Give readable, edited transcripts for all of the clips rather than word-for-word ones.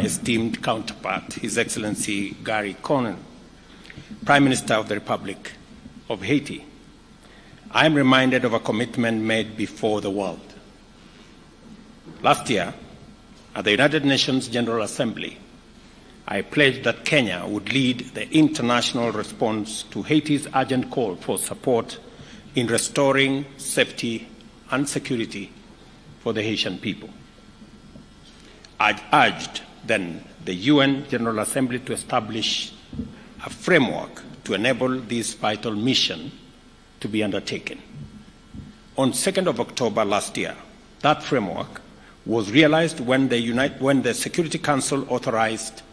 esteemed counterpart, His Excellency Gary Conil, Prime Minister of the Republic of Haiti, I am reminded of a commitment made before the world. Last year, at the United Nations General Assembly, I pledged that Kenya would lead the international response to Haiti's urgent call for support in restoring safety and security for the Haitian people. I urged then the UN General Assembly to establish a framework to enable this vital mission to be undertaken. On 2nd of October last year, that framework was realized when the Security Council authorized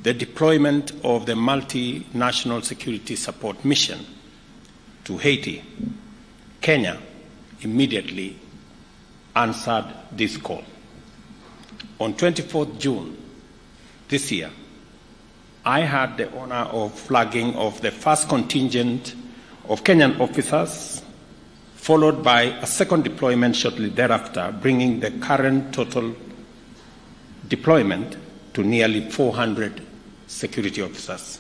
the deployment of the multinational security support mission to Haiti. Kenya immediately answered this call. On 24th June this year, I had the honor of flagging of the first contingent of Kenyan officers, followed by a second deployment shortly thereafter, bringing the current total deployment to nearly 400 security officers.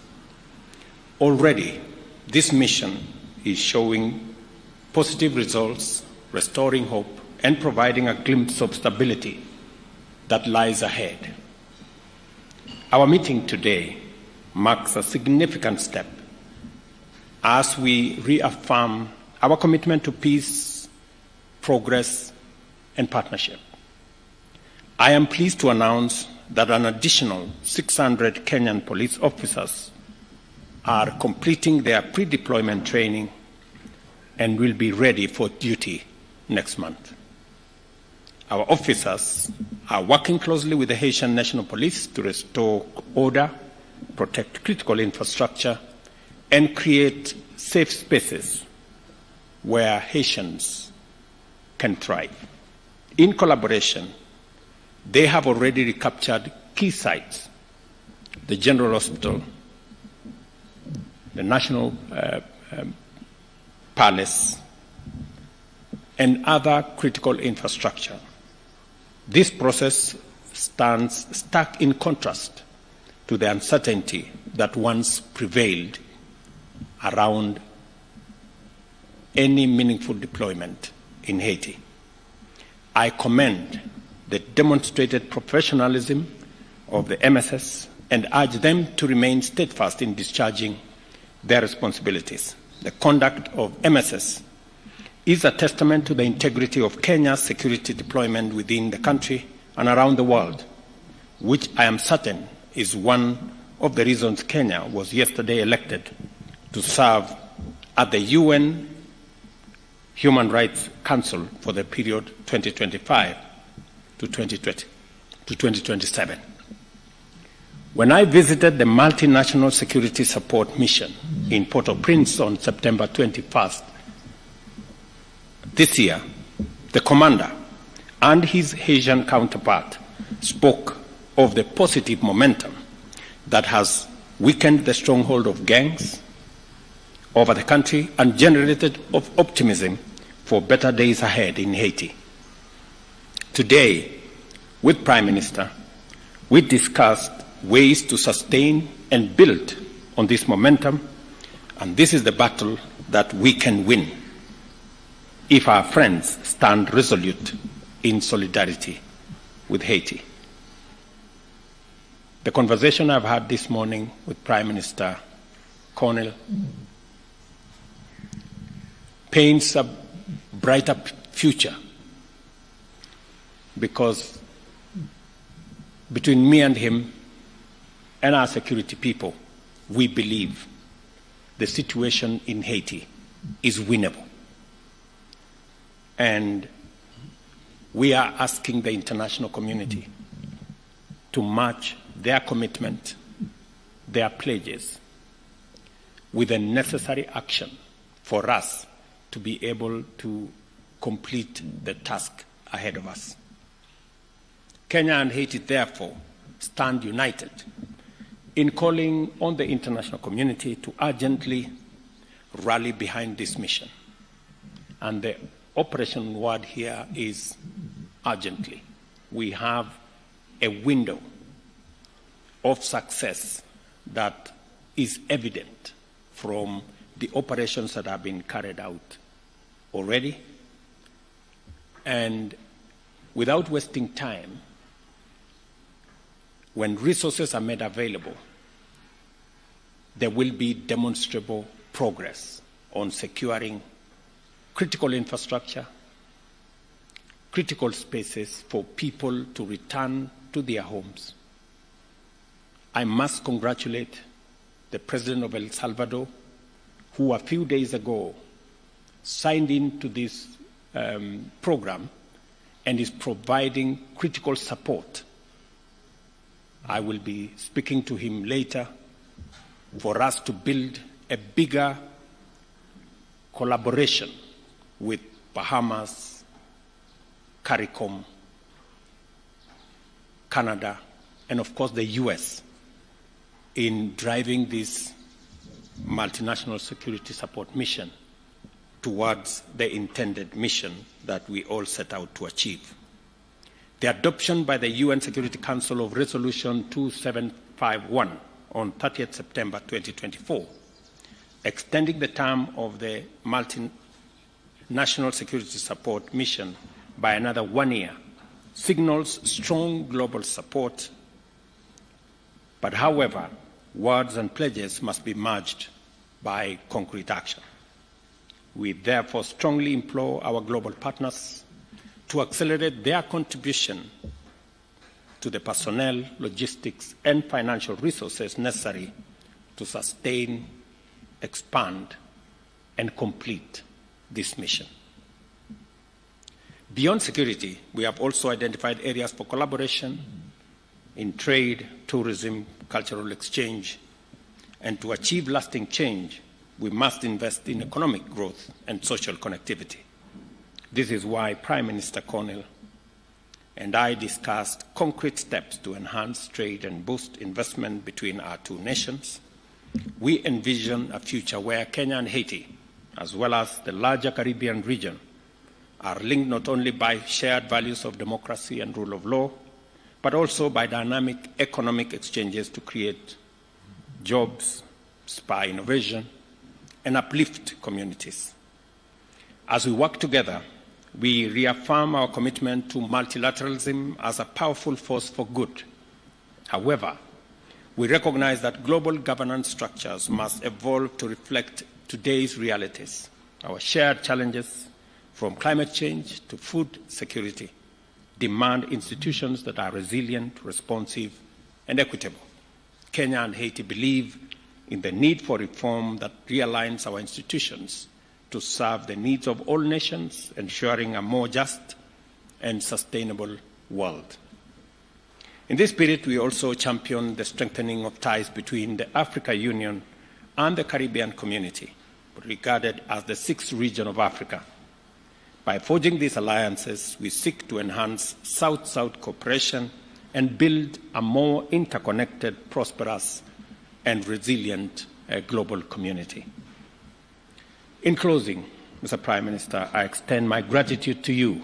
Already, this mission is showing positive results, restoring hope, and providing a glimpse of stability that lies ahead. Our meeting today marks a significant step as we reaffirm our commitment to peace, progress, and partnership. I am pleased to announce that an additional 600 Kenyan police officers are completing their pre-deployment training and will be ready for duty next month. Our officers are working closely with the Haitian National Police to restore order, protect critical infrastructure, and create safe spaces where Haitians can thrive. In collaboration, they have already recaptured key sites: the General Hospital, the National Palace, and other critical infrastructure. This process stands stark in contrast to the uncertainty that once prevailed around any meaningful deployment in Haiti. I commend the demonstrated professionalism of the MSS and urge them to remain steadfast in discharging their responsibilities. The conduct of MSS is a testament to the integrity of Kenya's security deployment within the country and around the world, which I am certain is one of the reasons Kenya was yesterday elected to serve at the UN Human Rights Council for the period 2025 to 2027. When I visited the multinational security support mission in Port-au-Prince on September 21st this year, the commander and his Haitian counterpart spoke of the positive momentum that has weakened the stronghold of gangs over the country and generated optimism for better days ahead in Haiti. Today, with Prime Minister, we discussed ways to sustain and build on this momentum, and this is the battle that we can win if our friends stand resolute in solidarity with Haiti. The conversation I've had this morning with Prime Minister Conil paints a brighter future, because between me and him and our security people, we believe the situation in Haiti is winnable. And we are asking the international community to match their commitment, their pledges, with the necessary action for us to be able to complete the task ahead of us. Kenya and Haiti, therefore, stand united in calling on the international community to urgently rally behind this mission. And the operation word here is urgently. We have a window of success that is evident from the operations that have been carried out already. And without wasting time, when resources are made available, there will be demonstrable progress on securing critical infrastructure, critical spaces for people to return to their homes. I must congratulate the President of El Salvador, who a few days ago signed into this program and is providing critical support. I will be speaking to him later for us to build a bigger collaboration with Bahamas, CARICOM, Canada, and of course the US in driving this multinational security support mission towards the intended mission that we all set out to achieve. The adoption by the UN Security Council of Resolution 2751 on 30th September 2024, extending the term of the multinational security support mission by another 1 year, signals strong global support. But however, words and pledges must be merged by concrete action. We therefore strongly implore our global partners to accelerate their contribution to the personnel, logistics, and financial resources necessary to sustain, expand, and complete this mission. Beyond security, we have also identified areas for collaboration in trade, tourism, cultural exchange, and to achieve lasting change, we must invest in economic growth and social connectivity. This is why Prime Minister Cornell and I discussed concrete steps to enhance trade and boost investment between our two nations. We envision a future where Kenya and Haiti, as well as the larger Caribbean region, are linked not only by shared values of democracy and rule of law, but also by dynamic economic exchanges to create jobs, spur innovation, and uplift communities. As we work together, we reaffirm our commitment to multilateralism as a powerful force for good. However, we recognize that global governance structures must evolve to reflect today's realities. Our shared challenges, from climate change to food security, demand institutions that are resilient, responsive, and equitable. Kenya and Haiti believe in the need for reform that realigns our institutions to serve the needs of all nations, ensuring a more just and sustainable world. In this spirit, we also champion the strengthening of ties between the Africa Union and the Caribbean community, regarded as the sixth region of Africa. By forging these alliances, we seek to enhance South-South cooperation and build a more interconnected, prosperous, and resilient global community. In closing, Mr. Prime Minister, I extend my gratitude to you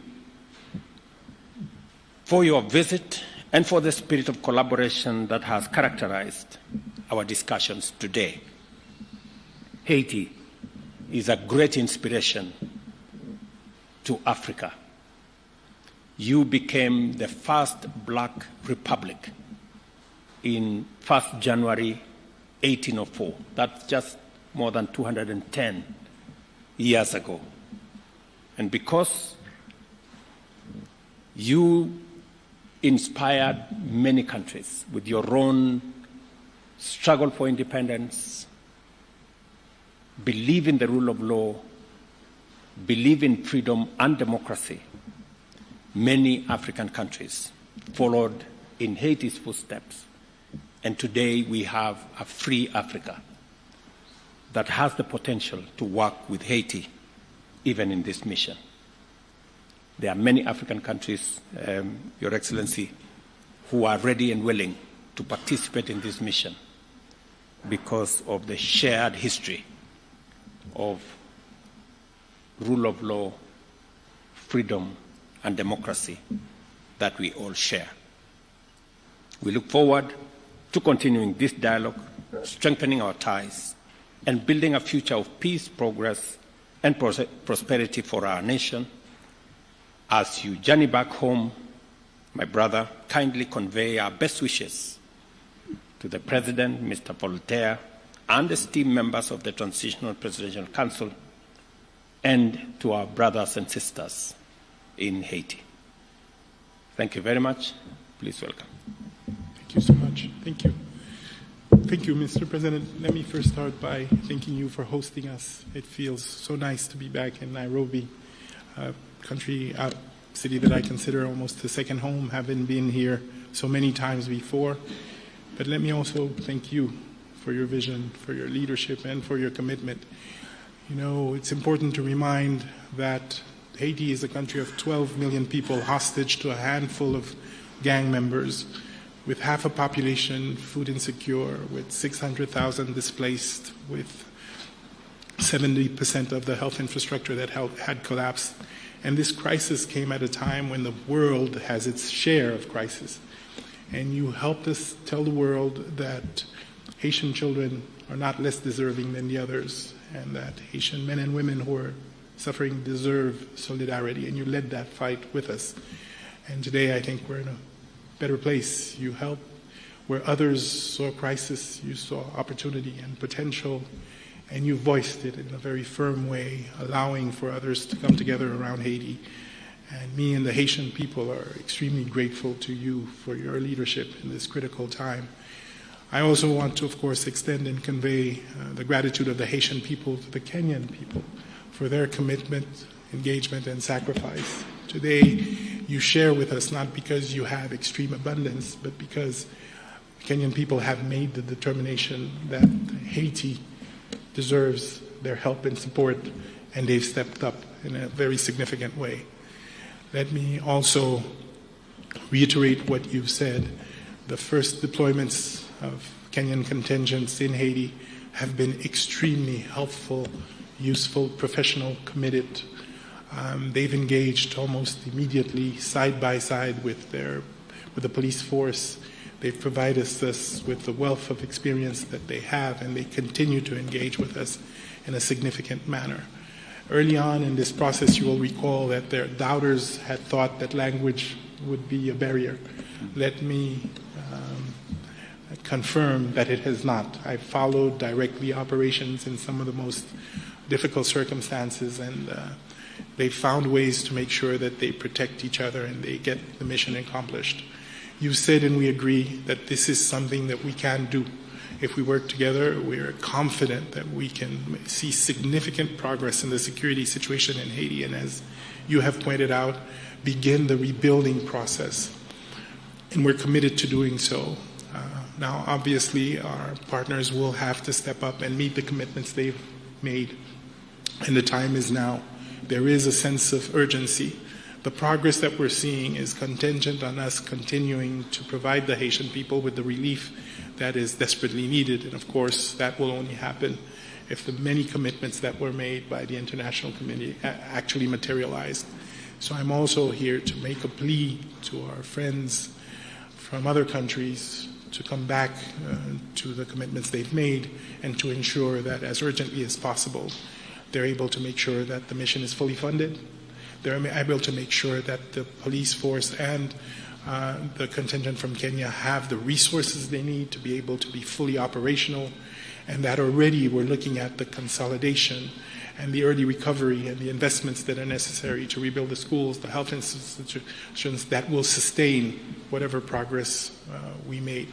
for your visit and for the spirit of collaboration that has characterized our discussions today. Haiti is a great inspiration to Africa. You became the first black republic in 1st January 1804. That's just more than 210 years ago. And because you inspired many countries with your own struggle for independence, believe in the rule of law, believe in freedom and democracy, many African countries followed in Haiti's footsteps. And today we have a free Africa that has the potential to work with Haiti, even in this mission. There are many African countries, Your Excellency, who are ready and willing to participate in this mission because of the shared history of rule of law, freedom, and democracy that we all share. We look forward to continuing this dialogue, strengthening our ties, and building a future of peace, progress, and prosperity for our nation. As you journey back home, my brother, kindly convey our best wishes to the President, Mr. Voltaire, and esteemed members of the Transitional Presidential Council, and to our brothers and sisters in Haiti. Thank you very much. Please welcome. Thank you so much. Thank you. Thank you, Mr. President. Let me first start by thanking you for hosting us. It feels so nice to be back in Nairobi, a city that I consider almost a second home, having been here so many times before. But let me also thank you for your vision, for your leadership, and for your commitment. You know, it's important to remind that Haiti is a country of 12 million people hostage to a handful of gang members, with half a population food insecure, with 600,000 displaced, with 70% of the health infrastructure that had collapsed. And this crisis came at a time when the world has its share of crisis. And you helped us tell the world that Haitian children are not less deserving than the others, and that Haitian men and women who are suffering deserve solidarity, and you led that fight with us. And today I think we're in a better place. You helped where others saw crisis, you saw opportunity and potential, and you voiced it in a very firm way, allowing for others to come together around Haiti. And me and the Haitian people are extremely grateful to you for your leadership in this critical time. I also want to, of course, extend and convey the gratitude of the Haitian people to the Kenyan people for their commitment, engagement, and sacrifice. Today, you share with us not because you have extreme abundance, but because Kenyan people have made the determination that Haiti deserves their help and support, and they've stepped up in a very significant way. Let me also reiterate what you've said. The first deployments of Kenyan contingents in Haiti have been extremely helpful, useful, professional, committed. They've engaged almost immediately, side by side with the police force. They've provided us with the wealth of experience that they have, and they continue to engage with us in a significant manner. Early on in this process, you will recall that their doubters had thought that language would be a barrier. Let me confirm that it has not. I've followed directly operations in some of the most difficult circumstances, and they found ways to make sure that they protect each other and they get the mission accomplished. You said, and we agree, that this is something that we can do. If we work together, we're confident that we can see significant progress in the security situation in Haiti, and as you have pointed out, begin the rebuilding process. And we're committed to doing so. Now, obviously, our partners will have to step up and meet the commitments they've made, and the time is now. There is a sense of urgency. The progress that we're seeing is contingent on us continuing to provide the Haitian people with the relief that is desperately needed. And of course, that will only happen if the many commitments that were made by the international community actually materialize. So I'm also here to make a plea to our friends from other countries to come back to the commitments they've made, and to ensure that as urgently as possible, they're able to make sure that the mission is fully funded. They're able to make sure that the police force and the contingent from Kenya have the resources they need to be able to be fully operational, and that already we're looking at the consolidation and the early recovery and the investments that are necessary to rebuild the schools, the health institutions that will sustain whatever progress we made.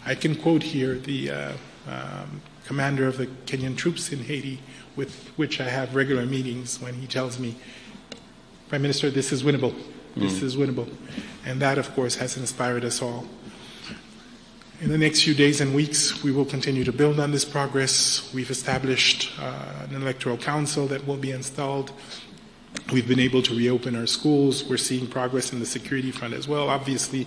I can quote here the commander of the Kenyan troops in Haiti, with which I have regular meetings, when he tells me, Prime Minister, this is winnable. This is winnable. And that, of course, has inspired us all. In the next few days and weeks, we will continue to build on this progress. We've established an electoral council that will be installed. We've been able to reopen our schools. We're seeing progress in the security front as well. Obviously,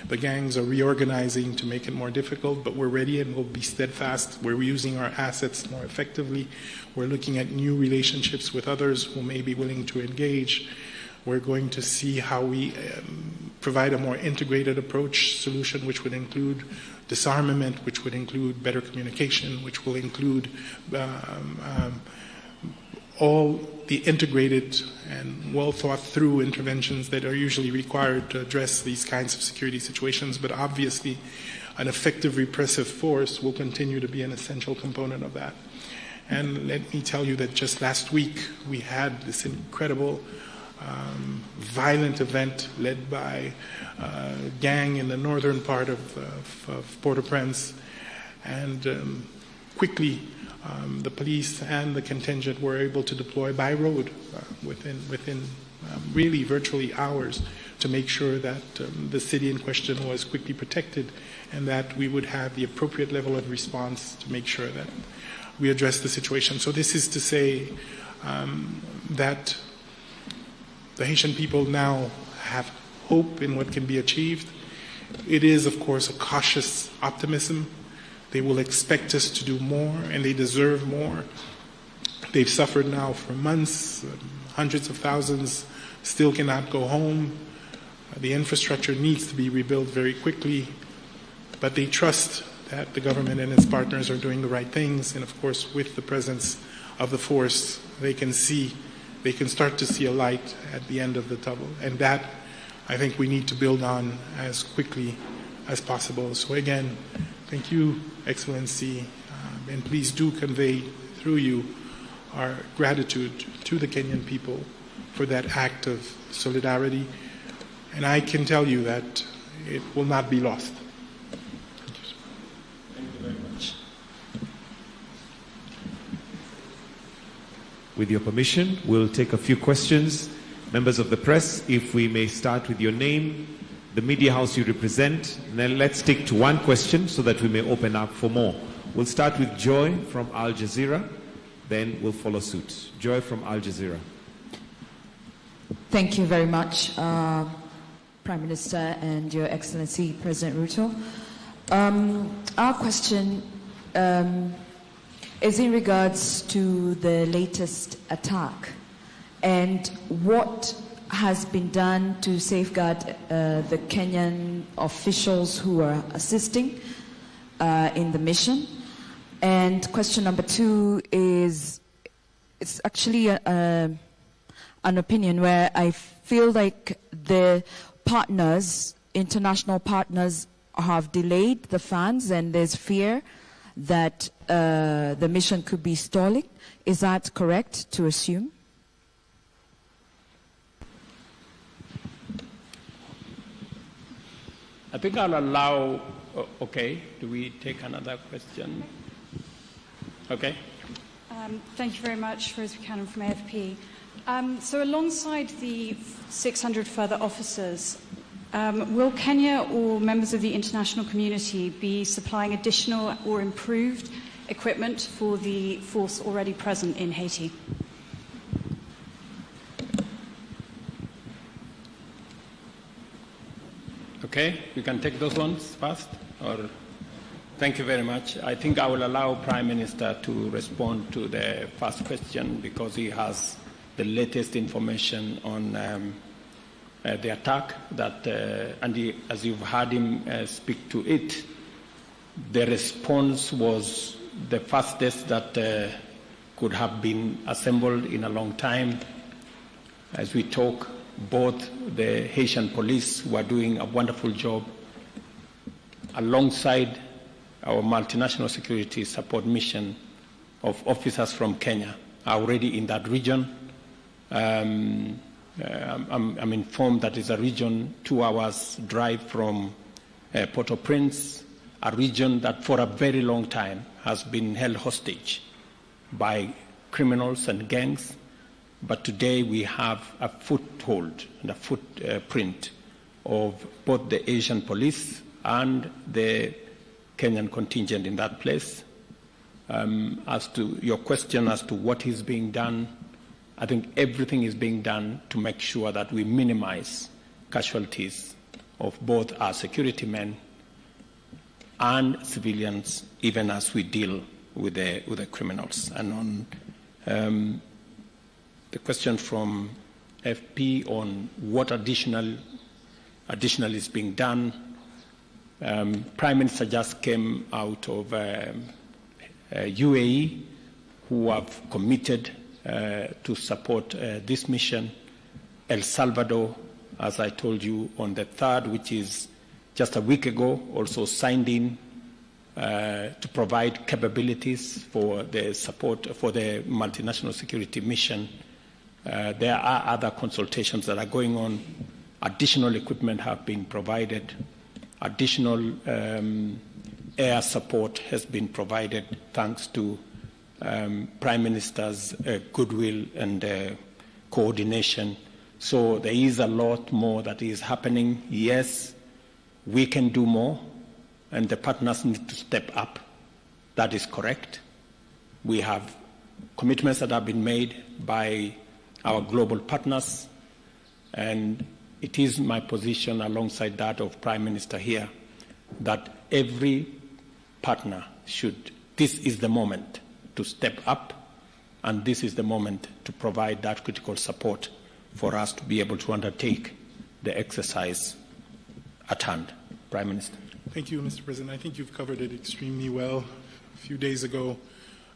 the gangs are reorganizing to make it more difficult, but we're ready and we'll be steadfast. We're using our assets more effectively. We're looking at new relationships with others who may be willing to engage. We're going to see how we provide a more integrated approach solution, which would include disarmament, which would include better communication, which will include all the integrated and well thought through interventions that are usually required to address these kinds of security situations. But obviously, an effective repressive force will continue to be an essential component of that. And let me tell you that just last week we had this incredible violent event led by a gang in the northern part of Port-au-Prince, and quickly the police and the contingent were able to deploy by road within really virtually hours to make sure that the city in question was quickly protected and that we would have the appropriate level of response to make sure that we address the situation. So this is to say that the Haitian people now have hope in what can be achieved. It is, of course, a cautious optimism. They will expect us to do more, and they deserve more. They've suffered now for months. Hundreds of thousands still cannot go home. The infrastructure needs to be rebuilt very quickly, but they trust that the government and its partners are doing the right things, and of course, with the presence of the force, they can start to see a light at the end of the tunnel, and that I think we need to build on as quickly as possible. So again, thank you, Excellency, and please do convey through you our gratitude to the Kenyan people for that act of solidarity, and I can tell you that it will not be lost. Thank you very much. With your permission, we'll take a few questions. Members of the press, if we may start with your name, the media house you represent, and then let's stick to one question so that we may open up for more. We'll start with Joy from Al Jazeera, then we'll follow suit. Joy from Al Jazeera. Thank you very much, Prime Minister and Your Excellency, President Ruto. Our question is in regards to the latest attack and what has been done to safeguard the Kenyan officials who are assisting in the mission. And question number two is, it's actually an opinion where I feel like the partners, international partners, have delayed the funds and there's fear that the mission could be stalling. Is that correct to assume? I think I'll allow, okay, do we take another question? Okay. Thank you very much, Rose Buchanan from AFP. So alongside the 600 further officers, will Kenya or members of the international community be supplying additional or improved equipment for the force already present in Haiti? Okay, you can take those ones first. Or thank you very much. I think I will allow Prime Minister to respond to the first question because he has the latest information on the attack that, and as you've heard him speak to it, the response was the fastest that could have been assembled in a long time. As we talk, both the Haitian police, who are doing a wonderful job, alongside our multinational security support mission of officers from Kenya, are already in that region. I'm informed that it's a region 2 hours drive from Port-au-Prince, a region that for a very long time has been held hostage by criminals and gangs. But today we have a foothold and a footprint of both the Asian police and the Kenyan contingent in that place. As to your question as to what is being done, I think everything is being done to make sure that we minimize casualties of both our security men and civilians, even as we deal with the criminals. And on the question from FP on what additional is being done. Prime Minister just came out of UAE, who have committed to support this mission. El Salvador, as I told you, on the 3rd, which is just a week ago, also signed in to provide capabilities for the support for the multinational security mission. There are other consultations that are going on. Additional equipment have been provided. Additional air support has been provided thanks to Prime Minister's goodwill and coordination. So there is a lot more that is happening. Yes, we can do more, and the partners need to step up. That is correct. We have commitments that have been made by our global partners, and it is my position, alongside that of Prime Minister here, that every partner should, this is the moment to step up, and this is the moment to provide that critical support for us to be able to undertake the exercise at hand. Prime Minister. Thank you, Mr. President. I think you've covered it extremely well. A few days ago,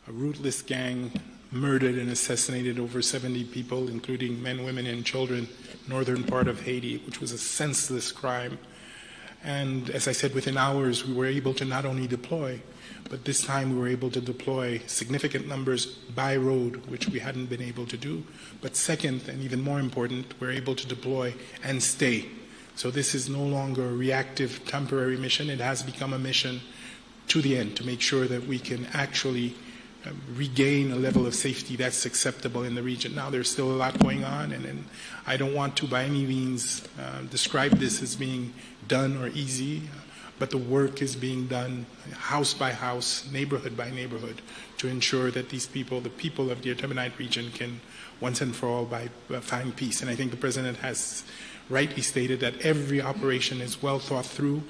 a ruthless gang murdered and assassinated over 70 people, including men, women, and children, northern part of Haiti, which was a senseless crime. And as I said, within hours, we were able to not only deploy, but this time we were able to deploy significant numbers by road, which we hadn't been able to do. But second, and even more important, we're able to deploy and stay. So this is no longer a reactive, temporary mission. It has become a mission to the end, to make sure that we can actually regain a level of safety that's acceptable in the region. Now, there's still a lot going on, and I don't want to by any means describe this as being done or easy, but the work is being done house by house, neighborhood by neighborhood, to ensure that these people, the people of the Artemonite region, can once and for all find peace. And I think the President has rightly stated that every operation is well thought through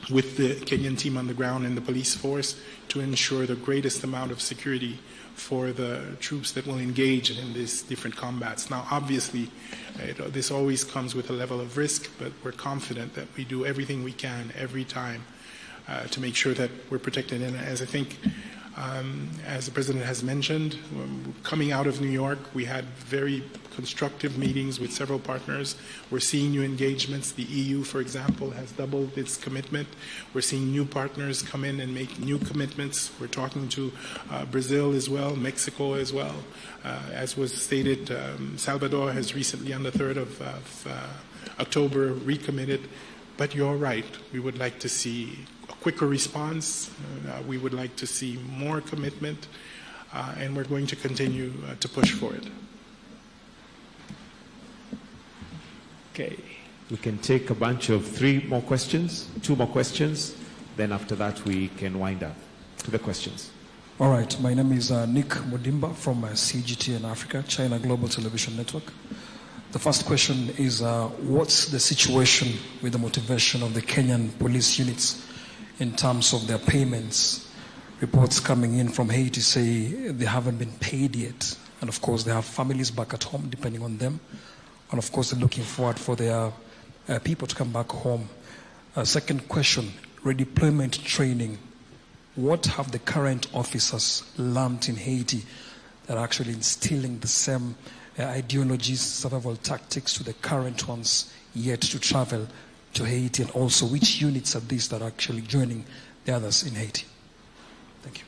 with the Kenyan team on the ground and the police force to ensure the greatest amount of security for the troops that will engage in these different combats. Now, obviously, this always comes with a level of risk, but we're confident that we do everything we can every time to make sure that we're protected. And as I think, as the President has mentioned, coming out of New York, we had very constructive meetings with several partners. We're seeing new engagements. The EU, for example, has doubled its commitment. We're seeing new partners come in and make new commitments. We're talking to Brazil as well, Mexico as well. As was stated, Salvador has recently, on the 3rd of October, recommitted. But you're right, we would like to see a quicker response. We would like to see more commitment, and we're going to continue to push for it. Okay. We can take a bunch of 2 more questions, then after that we can wind up to the questions. All right, my name is Nick Mudimba from CGTN Africa, China Global Television Network. The first question is, what's the situation with the motivation of the Kenyan police units in terms of their payments? Reports coming in from Haiti say they haven't been paid yet. And of course, they have families back at home depending on them. And of course, they're looking forward for their people to come back home. Second question, redeployment training. What have the current officers learned in Haiti that are actually instilling the same ideologies, survival tactics to the current ones yet to travel to Haiti? And also, which units are these that are actually joining the others in Haiti? Thank you.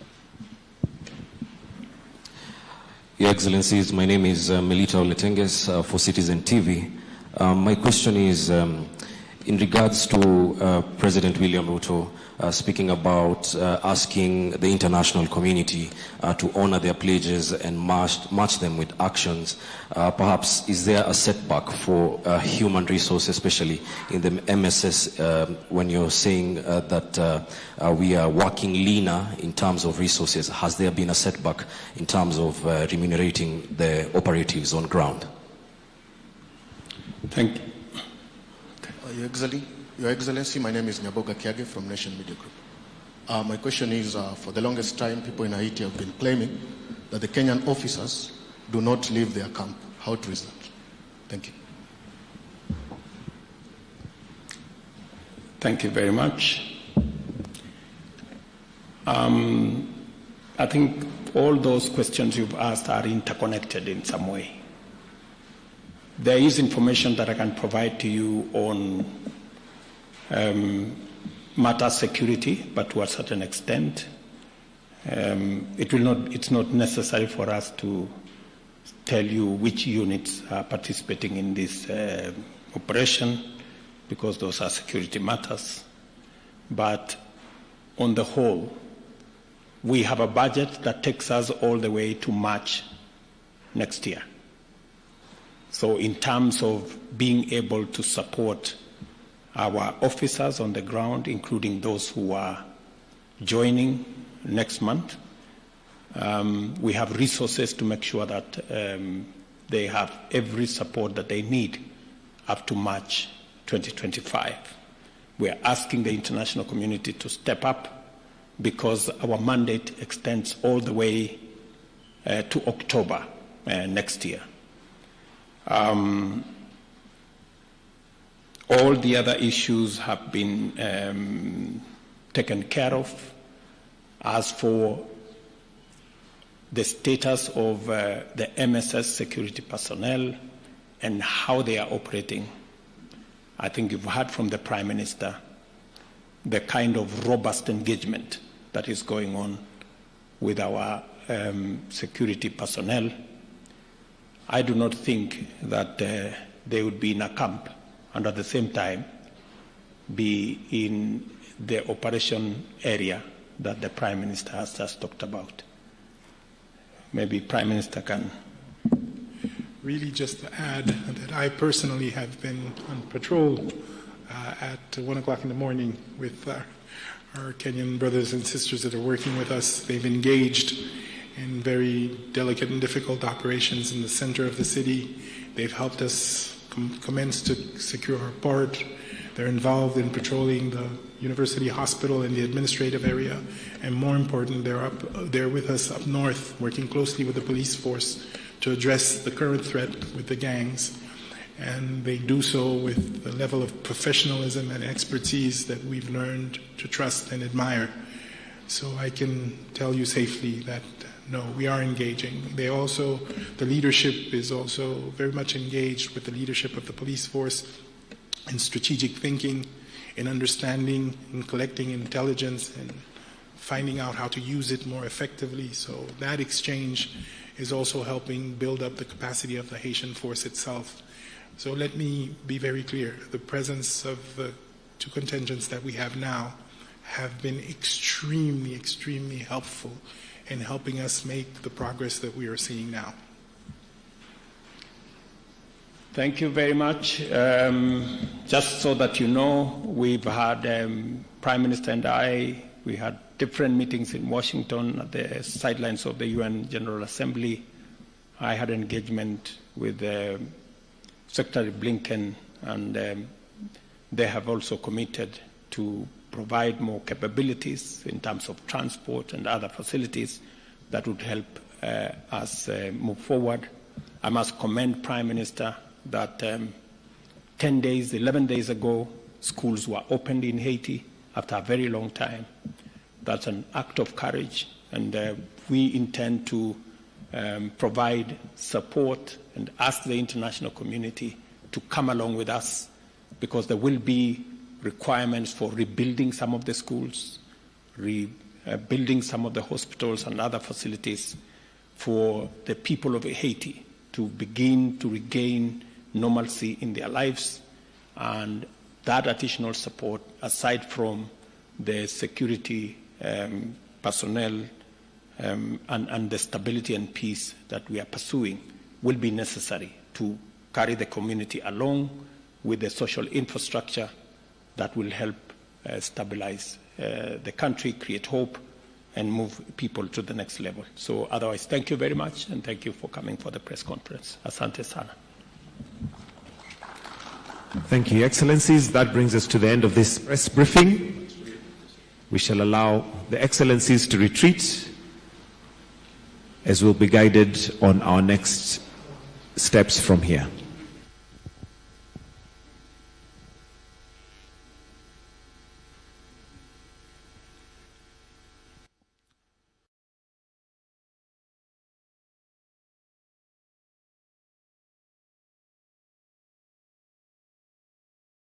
Your Excellencies, my name is Melita Oletenges for Citizen TV. My question is in regards to President William Ruto speaking about asking the international community to honor their pledges and match them with actions. Perhaps is there a setback for human resources, especially in the MSS, when you're saying that we are working leaner in terms of resources? Has there been a setback in terms of remunerating the operatives on ground? Thank you. Your Excellency, my name is Nyaboga Kiage from Nation Media Group. My question is, for the longest time, people in Haiti have been claiming that the Kenyan officers do not leave their camp. How true is that? Thank you. Thank you very much. I think all those questions you've asked are interconnected in some way. There is information that I can provide to you on matter security, but to a certain extent. It's not necessary for us to tell you which units are participating in this operation, because those are security matters. But on the whole, we have a budget that takes us all the way to March next year. So in terms of being able to support our officers on the ground, including those who are joining next month, we have resources to make sure that they have every support that they need up to March 2025. We are asking the international community to step up, because our mandate extends all the way to October next year. All the other issues have been taken care of. As for the status of the MSS security personnel and how they are operating, I think you've heard from the Prime Minister the kind of robust engagement that is going on with our security personnel. I do not think that they would be in a camp and at the same time be in the operation area that the Prime Minister has just talked about. Maybe Prime Minister can. Really just to add that I personally have been on patrol at 1 o'clock in the morning with our Kenyan brothers and sisters that are working with us. They've engaged in very delicate and difficult operations in the center of the city. They've helped us commence to secure our port. They're involved in patrolling the university hospital and the administrative area. And more important, they're with us up north, working closely with the police force to address the current threat with the gangs. And they do so with the level of professionalism and expertise that we've learned to trust and admire. So I can tell you safely that, no, we are engaging. The leadership is also very much engaged with the leadership of the police force in strategic thinking, in understanding and collecting intelligence and finding out how to use it more effectively. So that exchange is also helping build up the capacity of the Haitian force itself. So let me be very clear. The presence of the two contingents that we have now have been extremely, extremely helpful in helping us make the progress that we are seeing now. Thank you very much. Just so that you know, we've had Prime Minister and we had different meetings in Washington at the sidelines of the UN General Assembly. I had engagement with Secretary Blinken, and they have also committed to provide more capabilities in terms of transport and other facilities that would help us move forward. I must commend Prime Minister that 11 days ago, schools were opened in Haiti after a very long time. That's an act of courage, and we intend to provide support and ask the international community to come along with us, because there will be requirements for rebuilding some of the schools, rebuilding some of the hospitals and other facilities for the people of Haiti to begin to regain normalcy in their lives. And that additional support, aside from the security personnel and the stability and peace that we are pursuing, will be necessary to carry the community along with the social infrastructure that will help stabilize the country, create hope, and move people to the next level. So otherwise, thank you very much, and thank you for coming for the press conference. Asante sana. Thank you, Excellencies. That brings us to the end of this press briefing. We shall allow the Excellencies to retreat as we'll be guided on our next steps from here.